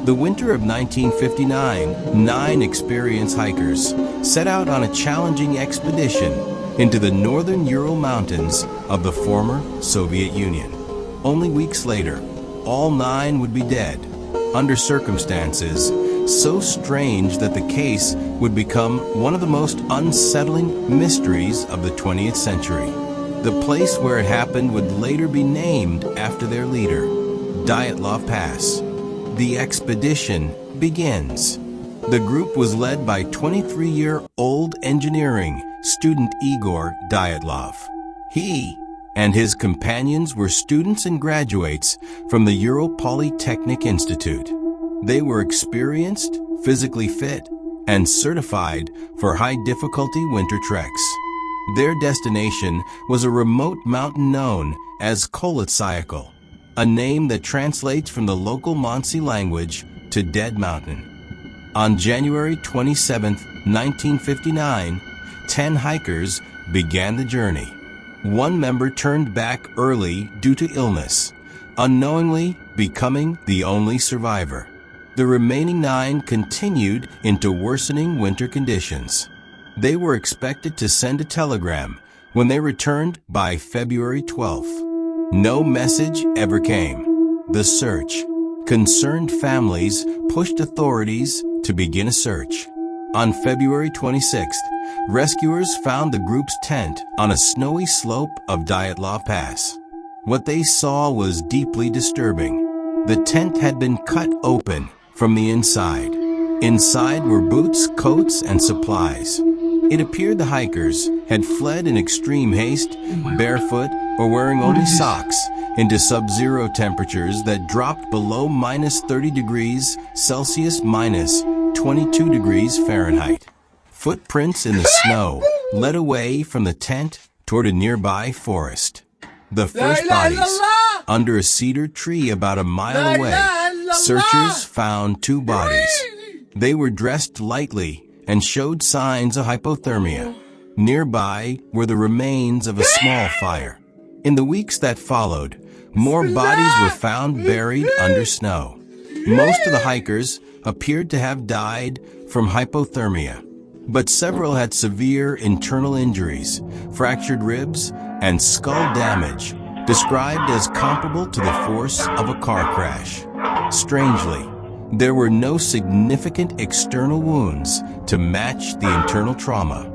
The winter of 1959, 9 experienced hikers set out on a challenging expedition into the northern Ural Mountains of the former Soviet Union. Only weeks later, all 9 would be dead, under circumstances so strange that the case would become one of the most unsettling mysteries of the 20th century. The place where it happened would later be named after their leader, Dyatlov Pass. The expedition begins. The group was led by 23-year-old engineering student Igor Dyatlov. He and his companions were students and graduates from the Ural Polytechnic Institute. They were experienced, physically fit, and certified for high-difficulty winter treks. Their destination was a remote mountain known as Kolotsayakal, a name that translates from the local Mansi language to Dead Mountain. On January 27, 1959, 10 hikers began the journey. One member turned back early due to illness, unknowingly becoming the only survivor. The remaining 9 continued into worsening winter conditions. They were expected to send a telegram when they returned by February 12th. No message ever came. The search. Concerned families pushed authorities to begin a search. On February 26th, rescuers found the group's tent on a snowy slope of Dyatlov Pass. What they saw was deeply disturbing. The tent had been cut open from the inside. Inside were boots, coats, and supplies. It appeared the hikers had fled in extreme haste, barefoot, or wearing only socks, into sub-zero temperatures that dropped below minus 30 degrees Celsius, minus 22 degrees Fahrenheit. Footprints in the snow led away from the tent toward a nearby forest. The first bodies, under a cedar tree about a mile away, searchers found 2 bodies. They were dressed lightly and showed signs of hypothermia. Nearby were the remains of a small fire. In the weeks that followed, more bodies were found buried under snow. Most of the hikers appeared to have died from hypothermia, but several had severe internal injuries, fractured ribs, and skull damage, described as comparable to the force of a car crash. Strangely, there were no significant external wounds to match the internal trauma.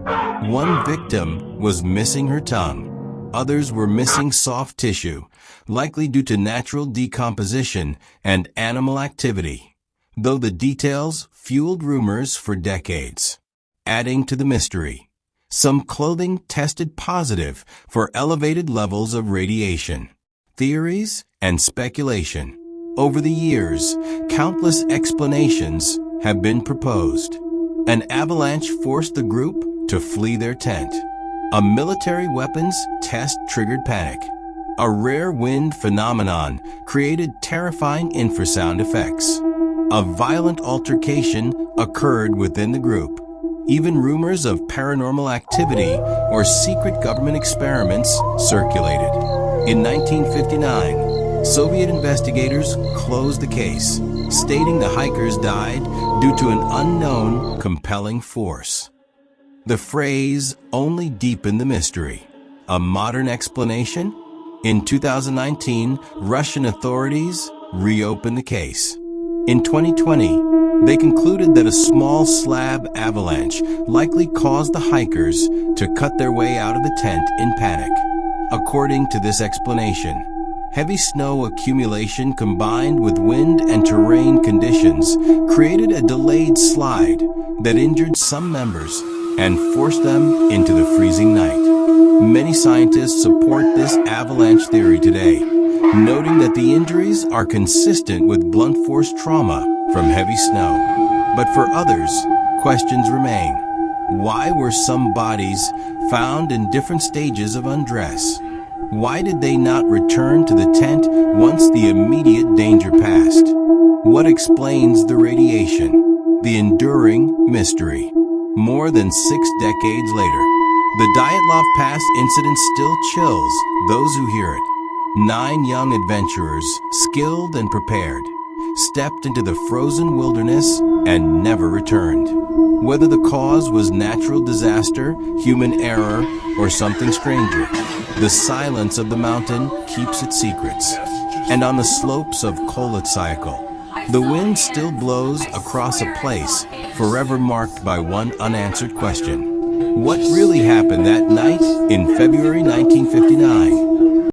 One victim was missing her tongue. Others were missing soft tissue, likely due to natural decomposition and animal activity, though the details fueled rumors for decades. Adding to the mystery, some clothing tested positive for elevated levels of radiation. Theories and speculation. Over the years, countless explanations have been proposed. An avalanche forced the group to flee their tent. A military weapons test triggered panic. A rare wind phenomenon created terrifying infrasound effects. A violent altercation occurred within the group. Even rumors of paranormal activity or secret government experiments circulated. In 1959, Soviet investigators closed the case, stating the hikers died due to an unknown compelling force. The phrase only deepened the mystery. A modern explanation? In 2019, Russian authorities reopened the case. In 2020, they concluded that a small slab avalanche likely caused the hikers to cut their way out of the tent in panic. According to this explanation, heavy snow accumulation combined with wind and terrain conditions created a delayed slide that injured some members and forced them into the freezing night. Many scientists support this avalanche theory today, noting that the injuries are consistent with blunt force trauma from heavy snow. But for others, questions remain. Why were some bodies found in different stages of undress? Why did they not return to the tent once the immediate danger passed? What explains the radiation? The enduring mystery. More than 6 decades later, the Dyatlov Pass incident still chills those who hear it. 9 young adventurers, skilled and prepared, stepped into the frozen wilderness and never returned. Whether the cause was natural disaster, human error, or something stranger, the silence of the mountain keeps its secrets. And on the slopes of Kolotsayko, the wind still blows across a place forever marked by one unanswered question. What really happened that night in February 1959?